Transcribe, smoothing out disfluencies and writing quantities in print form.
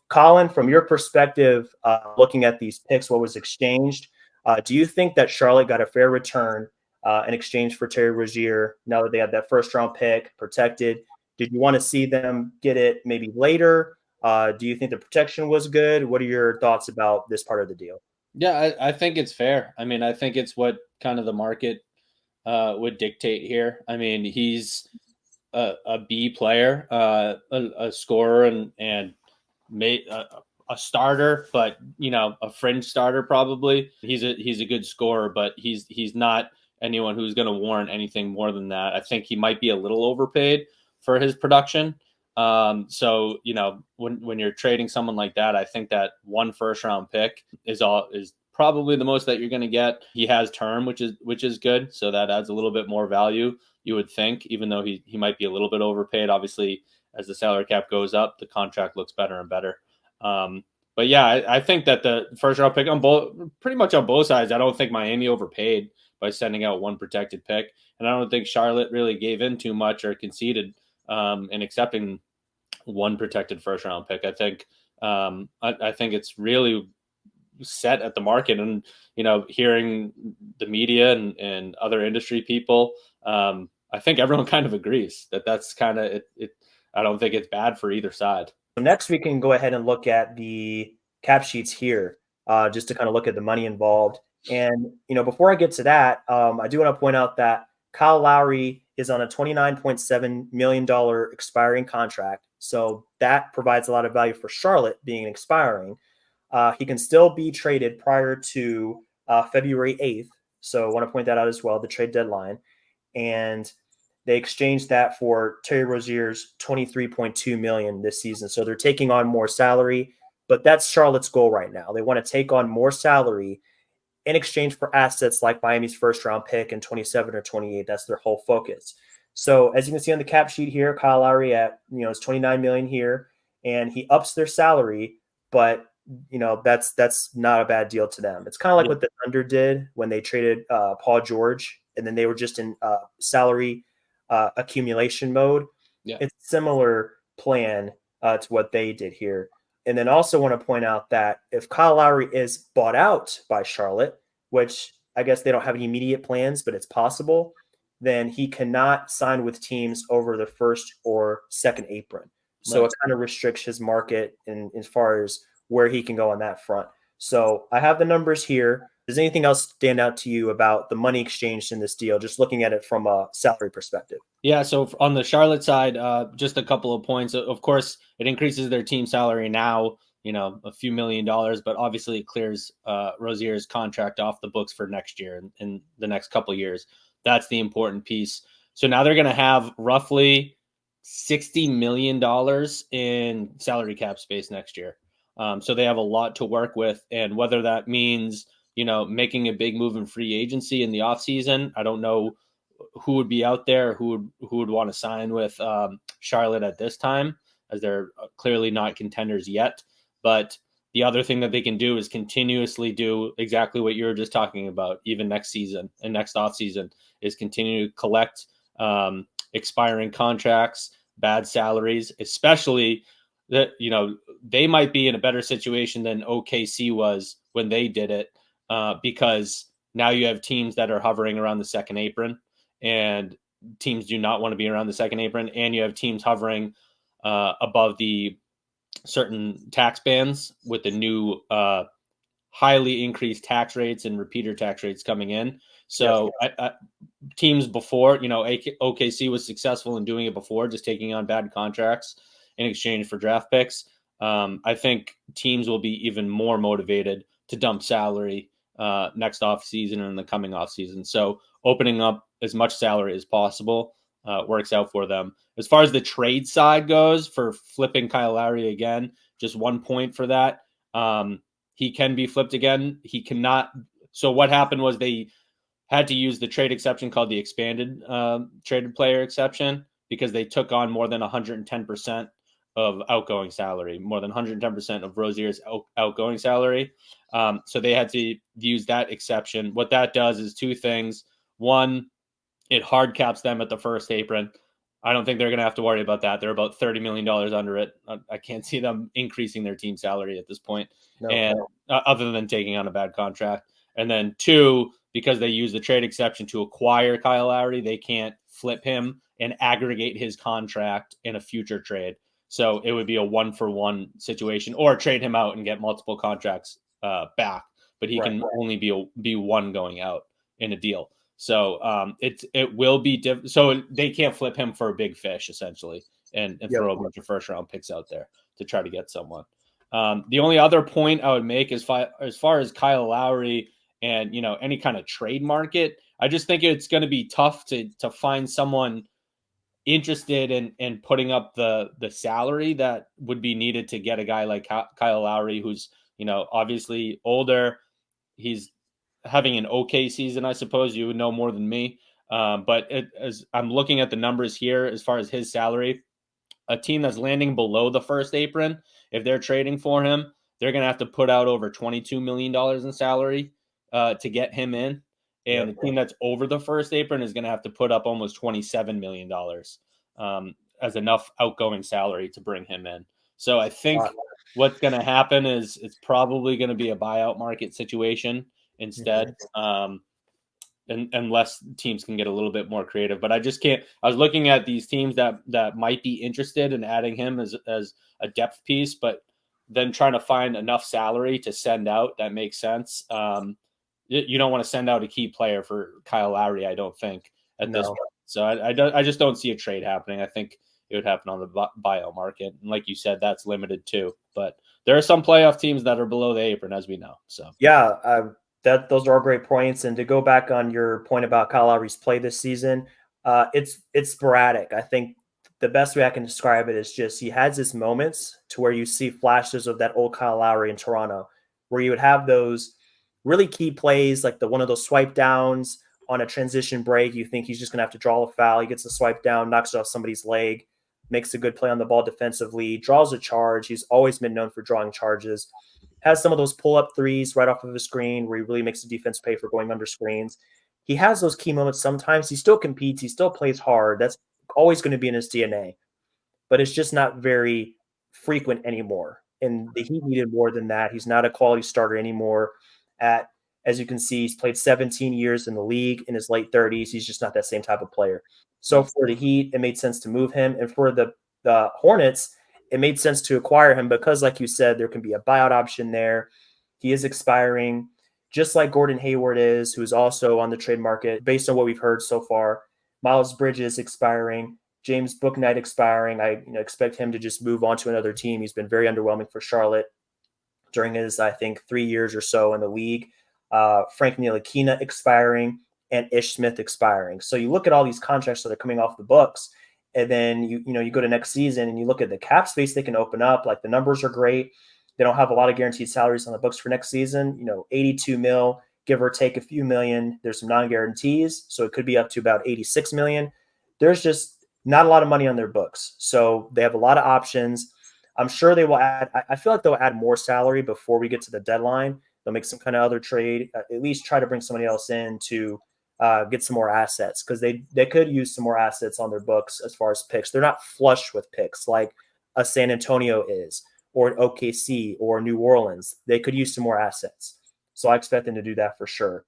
Colin, from your perspective, looking at these picks, what was exchanged, do you think that Charlotte got a fair return in exchange for Terry Rozier now that they had that first round pick protected? Did you want to see them get it maybe later? Do you think the protection was good? What are your thoughts about this part of the deal? Yeah, I think it's fair. I mean, I think it's what kind of the market would dictate here. I mean, he's a B player, a scorer, and made a starter, but a fringe starter probably. He's a good scorer, but he's not anyone who's going to warrant anything more than that. I think he might be a little overpaid for his production. So when you're trading someone like that, I think that one first round pick is probably the most that you're going to get. He has term, which is good, so that adds a little bit more value, you would think, even though he might be a little bit overpaid. Obviously, as the salary cap goes up, the contract looks better and better. But yeah, I think that the first round pick pretty much on both sides, I don't think Miami overpaid by sending out one protected pick, and I don't think Charlotte really gave in too much or conceded in accepting one protected first round pick. I think I think it's really set at the market, and hearing the media and other industry people, I think everyone kind of agrees that that's kind of it. I don't think it's bad for either side. So next, we can go ahead and look at the cap sheets here, just to kind of look at the money involved. And before I get to that, I do want to point out that Kyle Lowry is on a $29.7 million expiring contract, so that provides a lot of value for Charlotte being expiring. He can still be traded prior to February 8th, so I want to point that out as well, the trade deadline. And they exchanged that for Terry Rozier's $23.2 million this season. So they're taking on more salary, but that's Charlotte's goal right now. They want to take on more salary in exchange for assets like Miami's first round pick in 27 or 28. That's their whole focus. So as you can see on the cap sheet here, Kyle Lowry at it's 29 million here, and he ups their salary, but that's not a bad deal to them. It's kind of like what the Thunder did when they traded Paul George, and then they were just in salary accumulation mode. Yeah. It's a similar plan to what they did here. And then also want to point out that if Kyle Lowry is bought out by Charlotte, which I guess they don't have any immediate plans, but it's possible, then he cannot sign with teams over the first or second apron. So It kind of restricts his market in as far as where he can go on that front. So I have the numbers here. Does anything else stand out to you about the money exchanged in this deal, just looking at it from a salary perspective? Yeah, so on the Charlotte side, just a couple of points. Of course, it increases their team salary now, a few $1 million, but obviously it clears Rozier's contract off the books for next year and the next couple of years. That's the important piece. So now they're going to have roughly $60 million in salary cap space next year. So they have a lot to work with, and whether that means making a big move in free agency in the offseason, I don't know who would be out there, who would want to sign with Charlotte at this time, as they're clearly not contenders yet. But the other thing that they can do is continuously do exactly what you were just talking about, even next season and next offseason, is continue to collect expiring contracts, bad salaries, especially that they might be in a better situation than OKC was when they did it, because now you have teams that are hovering around the second apron, and teams do not want to be around the second apron, and you have teams hovering above the certain tax bands with the new highly increased tax rates and repeater tax rates coming in. So teams before, OKC was successful in doing it before, just taking on bad contracts in exchange for draft picks. I think teams will be even more motivated to dump salary next offseason and in the coming offseason. So opening up as much salary as possible works out for them. As far as the trade side goes, for flipping Kyle Lowry again, just 1 point for that. He can be flipped again. He cannot. So what happened was they had to use the trade exception called the expanded traded player exception, because they took on more than 110% of outgoing salary, more than 110% of Rozier's outgoing salary. So they had to use that exception. What that does is two things. One, it hard caps them at the first apron. I don't think they're going to have to worry about that. They're about $30 million under it. I can't see them increasing their team salary at this point, No, and no. other than taking on a bad contract. And then two, because they use the trade exception to acquire Kyle Lowry, they can't flip him and aggregate his contract in a future trade. So it would be a 1-for-1 situation, or trade him out and get multiple contracts back. But he can only be one going out in a deal. So it will be different. So they can't flip him for a big fish essentially, and throw a bunch of first round picks out there to try to get someone. The only other point I would make is as far as Kyle Lowry and any kind of trade market, I just think it's going to be tough to find someone interested in putting up the salary that would be needed to get a guy like Kyle Lowry, who's obviously older. He's having an okay season, I suppose. You would know more than me. But as I'm looking at the numbers here, as far as his salary, a team that's landing below the first apron, if they're trading for him, they're going to have to put out over $22 million in salary to get him in. And the team that's over the first apron is going to have to put up almost $27 million as enough outgoing salary to bring him in. So I think what's going to happen is it's probably going to be a buyout market situation instead, unless teams can get a little bit more creative. But I just can't. I was looking at these teams that might be interested in adding him as a depth piece, but then trying to find enough salary to send out that makes sense. You don't want to send out a key player for Kyle Lowry, I don't think, at this point. So I just don't see a trade happening. I think it would happen on the buyout market. And like you said, that's limited too. But there are some playoff teams that are below the apron, as we know. So yeah, those are all great points. And to go back on your point about Kyle Lowry's play this season, it's sporadic. I think the best way I can describe it is just he has his moments to where you see flashes of that old Kyle Lowry in Toronto, where you would have those really key plays, like one of those swipe downs on a transition break. You think he's just going to have to draw a foul. He gets a swipe down, knocks it off somebody's leg, makes a good play on the ball defensively, draws a charge. He's always been known for drawing charges. Has some of those pull-up threes right off of the screen where he really makes the defense pay for going under screens. He has those key moments sometimes. He still competes. He still plays hard. That's always going to be in his DNA. But it's just not very frequent anymore. And the Heat needed more than that. He's not a quality starter anymore. As you can see, he's played 17 years in the league in his late 30s. He's just not that same type of player. So for the Heat, it made sense to move him. And for the Hornets, it made sense to acquire him because, like you said, there can be a buyout option there. He is expiring, just like Gordon Hayward is, who's also on the trade market based on what we've heard so far. Miles Bridges expiring, James Bouknight expiring. I expect him to just move on to another team. He's been very underwhelming for Charlotte during his, I think, 3 years or so in the league. Frank Ntilikina expiring and Ish Smith expiring. So you look at all these contracts that are coming off the books, and then you go to next season and you look at the cap space they can open up. Like the numbers are great. They don't have a lot of guaranteed salaries on the books for next season. 82 mil, give or take a few million. There's some non-guarantees, so it could be up to about 86 million. There's just not a lot of money on their books, so they have a lot of options. I'm sure they will add. I feel like they'll add more salary before we get to the deadline. They'll make some kind of other trade, at least try to bring somebody else in to get some more assets, because they could use some more assets on their books as far as picks. They're not flush with picks like a San Antonio is, or an OKC or New Orleans. They could use some more assets. So I expect them to do that for sure.